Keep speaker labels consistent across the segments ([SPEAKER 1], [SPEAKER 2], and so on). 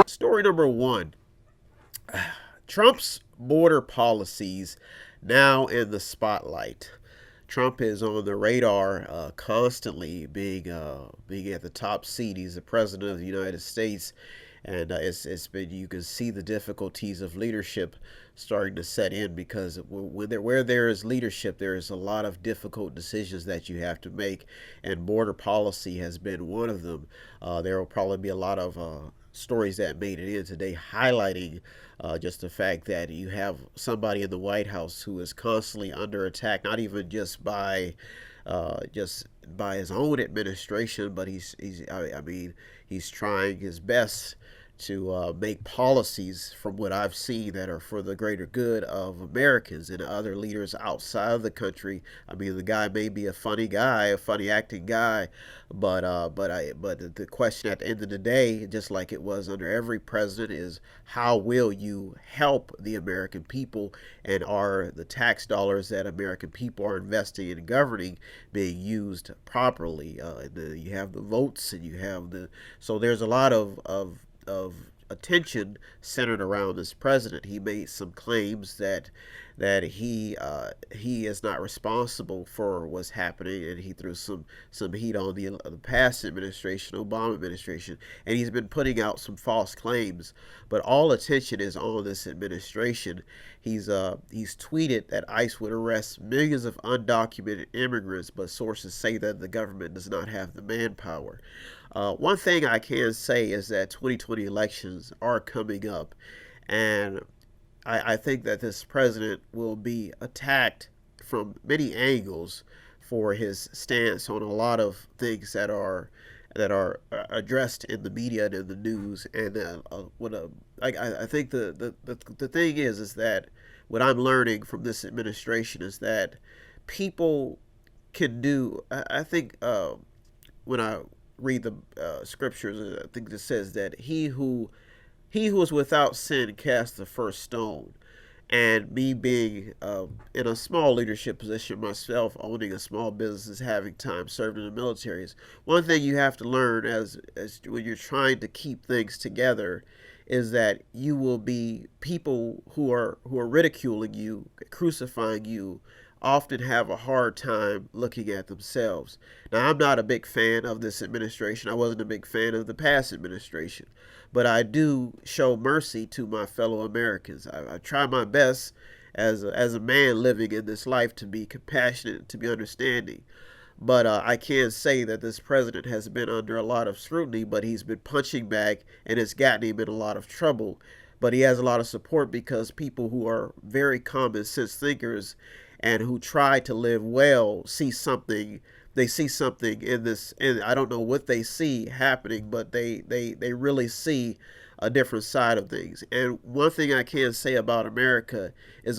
[SPEAKER 1] Story number one: Trump's border policies now in the spotlight. Trump is on the radar constantly, being at the top seat. He's the president of the United States, and it's been, you can see the difficulties of leadership starting to set in, because where there is leadership, there is a lot of difficult decisions that you have to make, and border policy has been one of them. There will probably be a lot of stories that made it in today highlighting just the fact that you have somebody in the White House who is constantly under attack, not even just by his own administration, but I mean, he's trying his best to make policies, from what I've seen, that are for the greater good of Americans and other leaders outside of the country. I mean, the guy may be a funny guy, a funny acting guy, but the question at the end of the day, just like it was under every president, is how will you help the American people, and are the tax dollars that American people are investing in governing being used properly? You have the votes, and you have so there's a lot of attention centered around this president. He made some claims that he is not responsible for what's happening, and he threw some heat on the past administration, Obama administration, and he's been putting out some false claims. But all attention is on this administration. He's tweeted that ICE would arrest millions of undocumented immigrants, but sources say that the government does not have the manpower. One thing I can say is that 2020 elections are coming up, and I think that this president will be attacked from many angles for his stance on a lot of things that are addressed in the media and in the news. And I think the thing is that what I'm learning from this administration is that people can do. I think when I read the scriptures, I think it says that he who is without sin cast the first stone. And me being in a small leadership position myself, owning a small business, having time served in the military, is one thing you have to learn as when you're trying to keep things together, is that you will be people who are ridiculing you, crucifying you, often have a hard time looking at themselves. Now, I'm not a big fan of this administration. I wasn't a big fan of the past administration, but I do show mercy to my fellow Americans. I try my best as a man living in this life to be compassionate, to be understanding. But I can say that this president has been under a lot of scrutiny, but he's been punching back, and it's gotten him in a lot of trouble. But he has a lot of support, because people who are very common sense thinkers and who try to live well see something. They see something in this, and I don't know what they see happening, but they really see a different side of things. And one thing I can say about America is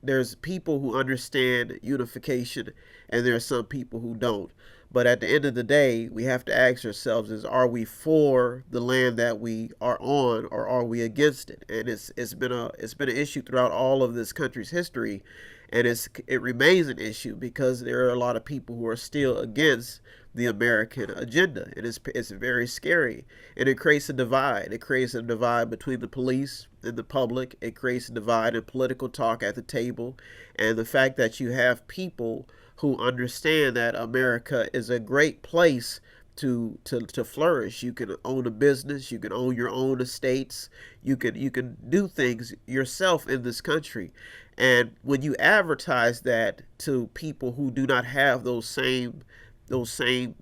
[SPEAKER 1] there's people who understand unification, and there are some people who don't. But at the end of the day, we have to ask ourselves: is are we for the land that we are on, or are we against it? And it's been an issue throughout all of this country's history, and it remains an issue, because there are a lot of people who are still against the American agenda, and it's very scary, and it creates a divide. It creates a divide between the police and the public. It creates a divide in political talk at the table, and the fact that you have people who understand that America is a great place to flourish. You can own a business, you can own your own estates, you can do things yourself in this country. And when you advertise that to people who do not have those same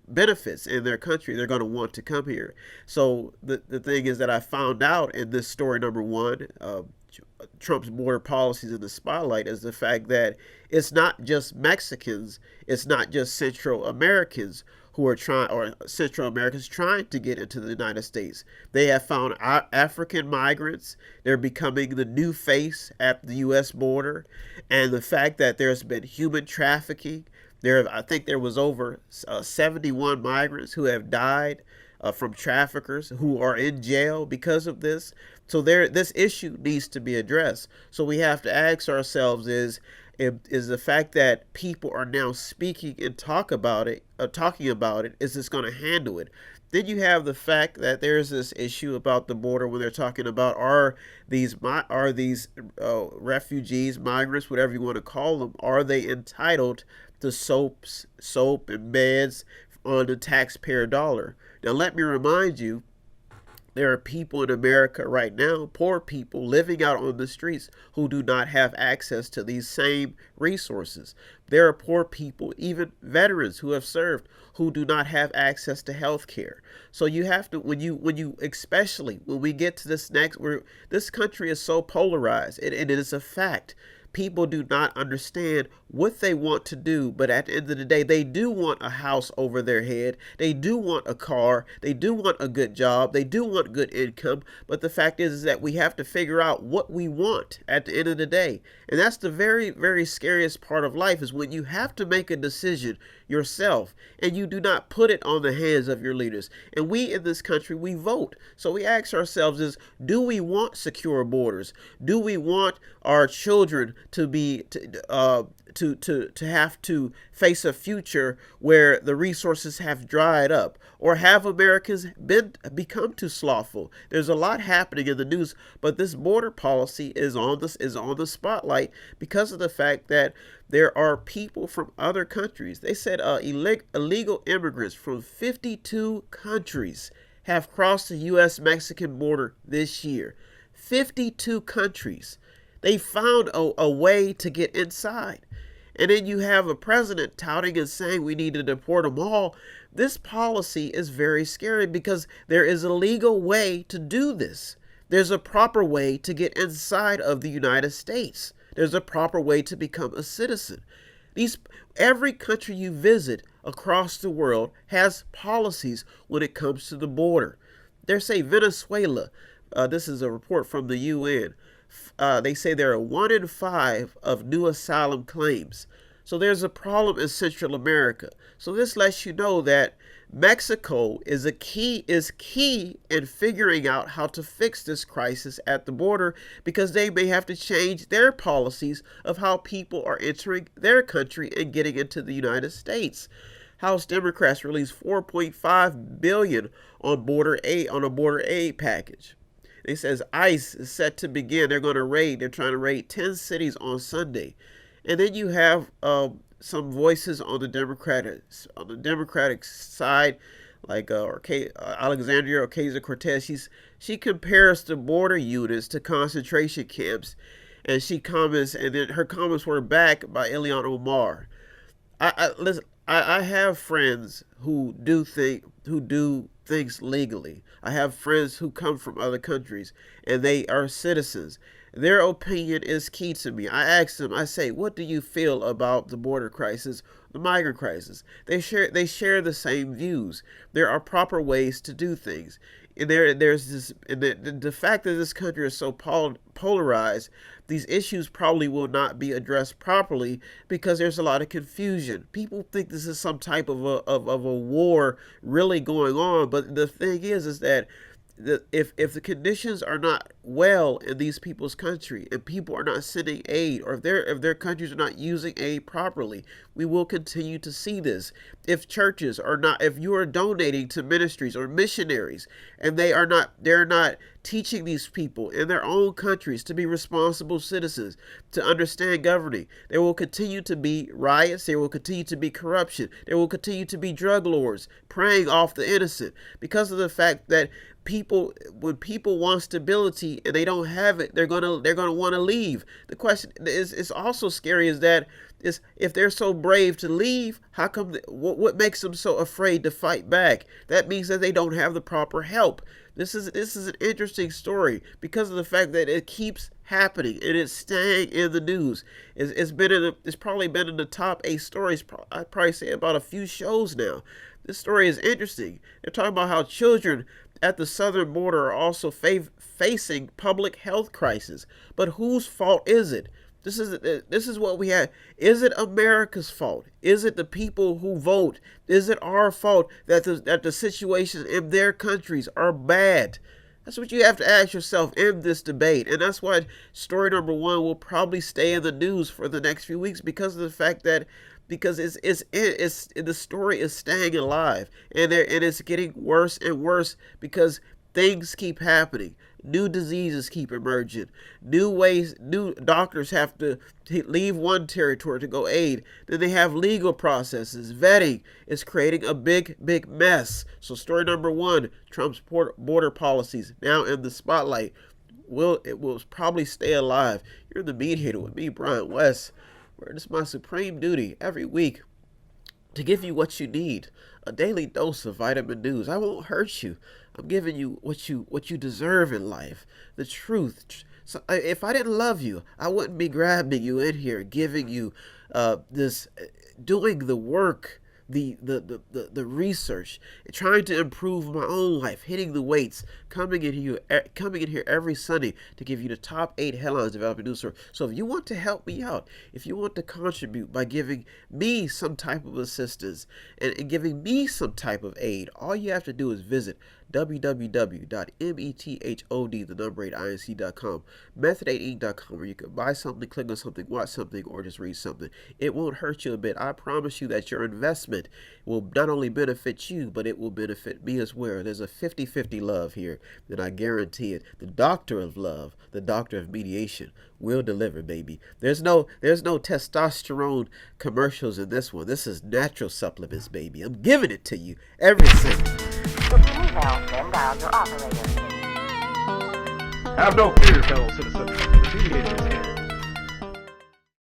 [SPEAKER 1] benefits in their country, they're going to want to come here. So the thing is that I found out in this story number one, Trump's border policies in the spotlight, is the fact that it's not just Mexicans, it's not just Central Americans who are trying, or Central Americans trying to get into the United States. They have found African migrants. They're becoming the new face at the U.S. border. And the fact that there's been human trafficking. I think there was over 71 migrants who have died from traffickers, who are in jail because of this. So this issue needs to be addressed. So we have to ask ourselves: is the fact that people are now speaking and talking about it. Is this going to handle it? Then you have the fact that there's this issue about the border when they're talking about are these refugees, migrants, whatever you want to call them, are they entitled to soap and beds on the taxpayer dollar? Now let me remind you, there are people in America right now, poor people living out on the streets who do not have access to these same resources. There are poor people, even veterans who have served, who do not have access to health care. So you have to, especially when we get to this next, where this country is so polarized, and it is a fact. People do not understand what they want to do, but at the end of the day, they do want a house over their head. They do want a car. They do want a good job. They do want good income. But the fact is that we have to figure out what we want at the end of the day. And that's the very, very scariest part of life, is when you have to make a decision yourself and you do not put it on the hands of your leaders. And we in this country, we vote. So we ask ourselves is, do we want secure borders? Do we want our children to be to have to face a future where the resources have dried up? Or have Americans become too slothful? There's a lot happening in the news, but this border policy is on the spotlight because of the fact that there are people from other countries. They said illegal immigrants from 52 countries have crossed the U.S.-Mexican border this year. 52 countries. They found a way to get inside. And then you have a president touting and saying we need to deport them all. This policy is very scary because there is a legal way to do this. There's a proper way to get inside of the United States. There's a proper way to become a citizen. Every country you visit across the world has policies when it comes to the border. There's say Venezuela. This is a report from the UN. They say there are 1 in 5 of new asylum claims. So there's a problem in Central America. So this lets you know that Mexico is key in figuring out how to fix this crisis at the border, because they may have to change their policies of how people are entering their country and getting into the United States. House Democrats released $4.5 billion on a border aid package. It says ICE is set to begin. They're trying to raid 10 cities on Sunday. And then you have some voices on the Democratic side, like Alexandria Ocasio-Cortez. She compares the border units to concentration camps, and she comments, and then her comments were backed by Ilhan Omar. Listen, I have friends who do things legally. I have friends who come from other countries and they are citizens. Their opinion is key to me. I ask them, I say, what do you feel about the border crisis, the migrant crisis? They share the same views. There are proper ways to do things. And there's this, and the fact that this country is so polarized, these issues probably will not be addressed properly because there's a lot of confusion. People think this is some type of a war really going on, but the thing is that if the conditions are not well in these people's country and people are not sending aid, or if their countries are not using aid properly, we will continue to see this. If you are donating to ministries or missionaries and they're not teaching these people in their own countries to be responsible citizens, to understand governing, there will continue to be riots, there will continue to be corruption, there will continue to be drug lords preying off the innocent, because of the fact that when people want stability and they don't have it, they're gonna want to leave. The question is also scary is that if they're so brave to leave, how come? What makes them so afraid to fight back? That means that they don't have the proper help. This is an interesting story because of the fact that it keeps happening and it's staying in the news. It's probably been in the top 8 stories. I'd probably say about a few shows now. This story is interesting. They're talking about how children at the southern border are also facing public health crisis. But whose fault is it? This is what we have. Is it America's fault? Is it the people who vote? Is it our fault that the situations in their countries are bad? That's what you have to ask yourself in this debate. And that's why story number one will probably stay in the news for the next few weeks, because of the fact that because it's the story is staying alive, and it's getting worse and worse because things keep happening. New diseases keep emerging. New ways, new doctors have to leave one territory to go aid. Then they have legal processes. Vetting is creating a big mess. So story number one, Trump's border policies now in the spotlight. It will probably stay alive. You're the Mediator with me, Brian West, where it is my supreme duty every week to give you what you need, a daily dose of vitamin news. I won't hurt you. I'm giving you what you deserve in life, the truth. So if I didn't love you, I wouldn't be grabbing you in here, giving you this, doing the work, the research, trying to improve my own life, hitting the weights, coming in here every Sunday to give you the top 8 headlines of Alabama News. So if you want to help me out, if you want to contribute by giving me some type of assistance and giving me some type of aid, all you have to do is visit www.method8inc.com, method8inc.com, where you can buy something, click on something, watch something, or just read something. It won't hurt you a bit. I promise you that your investment will not only benefit you, but it will benefit me as well. There's a 50-50 love here, and I guarantee it. The doctor of love, the doctor of mediation, will deliver, baby. There's no testosterone commercials in this one. This is natural supplements, baby. I'm giving it to you every single.
[SPEAKER 2] Then dial your operator.
[SPEAKER 3] Have no fear, fellow citizens. The Mediator is here.